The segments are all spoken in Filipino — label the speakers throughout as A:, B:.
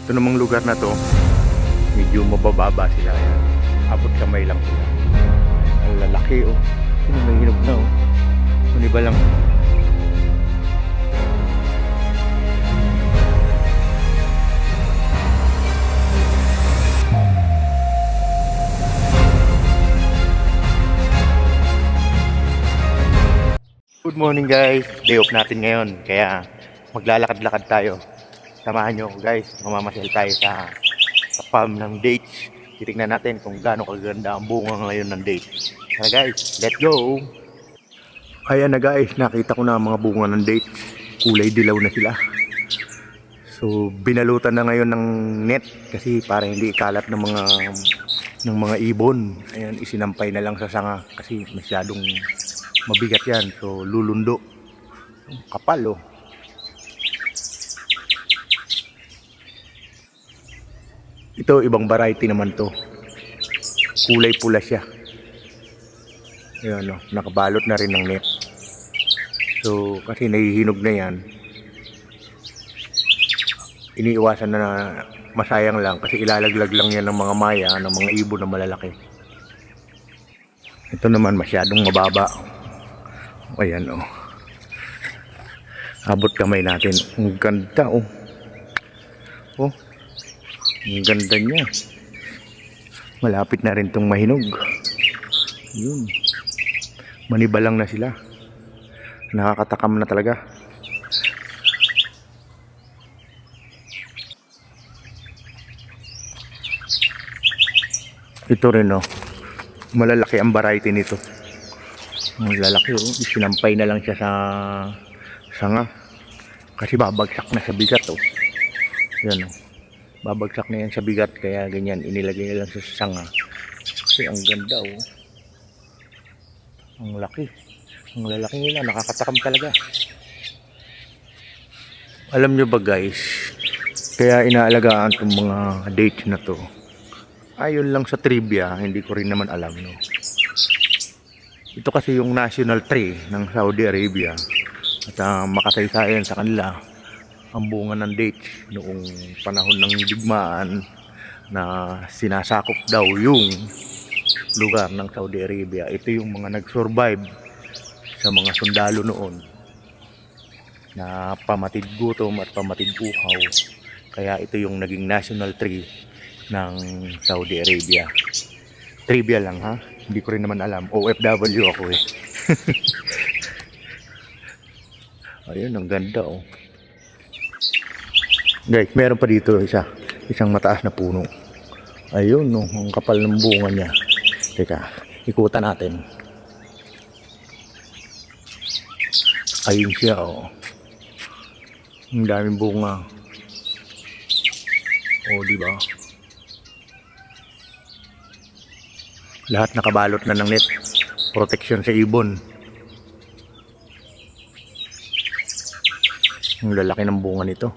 A: Ito namang lugar na to, medyo mabababa sila. Yan. Abot kamay lang sila. Ang lalaki oh. May hinog na oh. Ano ba lang? Good morning guys. Day off natin ngayon. Kaya maglalakad-lakad tayo. Samahan nyo guys. Mamamasyal tayo sa farm ng dates. Titignan natin kung gaano kaganda ang bunga ngayon ng dates. Kaya guys, let's go! Ayan na guys, nakita ko na ang mga bunga ng dates. Kulay dilaw na sila. So binalutan na ngayon ng net kasi para hindi ikalat ng mga ibon. Ayan, isinampay na lang sa sanga kasi masyadong mabigat yan. So lulundo. Kapal oh. Ito ibang variety naman to. Kulay pula siya. Ayan oh, nakabalot na rin ng net. So kasi nahihinog na yan. Iniiwasan na masayang lang kasi ilalaglag lang yan ng mga maya, ng mga ibon na malalaki. Ito naman masyadong mababa. Ayan oh. Abot kamay natin. Ang ganda oh. Oh. Ang ganda niya. Malapit na rin tong mahinog. Yun. Manibalang na sila. Nakakatakam na talaga. Ito rin oh. Malalaki ang variety nito. Malalaki oh. Isinampay na lang siya sa sanga. Kasi babagsak na sa bigat oh. Yan oh. Babagsak na yan sa bigat kaya ganyan inilagay na lang sa sanga. Kasi ang ganda oh. Ang laki. Ang lalaki nila, nakakatakam talaga. Alam nyo ba guys, kaya inaalagaan itong mga dates na to. Ayon lang sa trivia, hindi ko rin naman alam no. Ito kasi yung national tree ng Saudi Arabia. At makasaysayan sa kanila ang bunga ng dates noong panahon ng digmaan na sinasakop daw yung lugar ng Saudi Arabia. Ito yung mga nag-survive sa mga sundalo noon na pamatid gutom at pamatid uhaw. Kaya ito yung naging national tree ng Saudi Arabia. Trivia lang ha, hindi ko rin naman alam. OFW ako eh. Ayun, ang ganda oh. Guys, meron pa dito isang mataas na puno. Ayun no, ang kapal ng bunga niya. Teka, ikutan natin. Ayun siya oh. Ang daming bunga. Oh, di ba? Lahat nakabalot na ng net. Protection sa ibon. Ang lalaki ng bunga nito.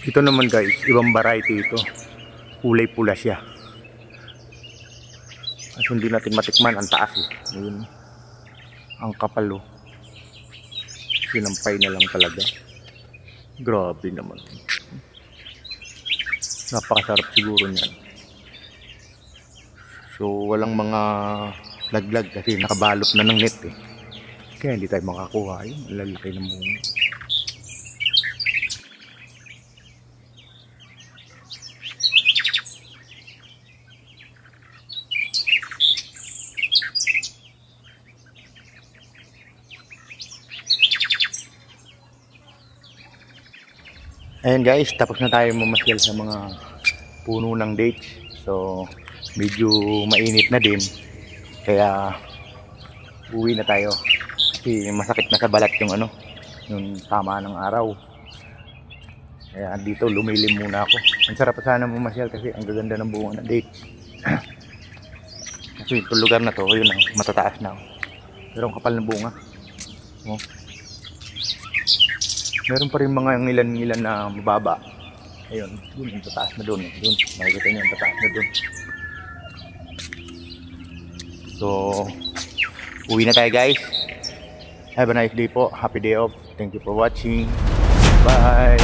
A: Ito naman guys, ibang variety ito. Kulay pula siya. At hindi natin matikman, ang taas eh. Ayun. Ang kapal oh. Sinampay na lang talaga. Grabe naman. Napakasarap siguro niyan. So walang mga laglag kasi nakabalot na ng net eh. Kaya hindi tayo makakuha. Ayun, lalaki ng bunga. Ayan guys, tapos na tayo mamasyal sa mga puno ng dates. So, medyo mainit na din. Kaya, uwi na tayo. Kasi masakit na sa balat yung ano, yung tama ng araw. Kaya dito lumilim muna ako. Ang sarap pa sana mamasyal kasi ang gaganda ng bunga ng dates. Kasi itong lugar na to, yun ang matataas na. Pero ang kapal ng bunga. Oh. Meron pa rin mga ilan na mababa. Ayun, yun yung tataas na doon. Doon, makikita nyo yung tataas na doon. So, uwi na tayo guys. Have a nice day po. Happy day off. Thank you for watching. Bye!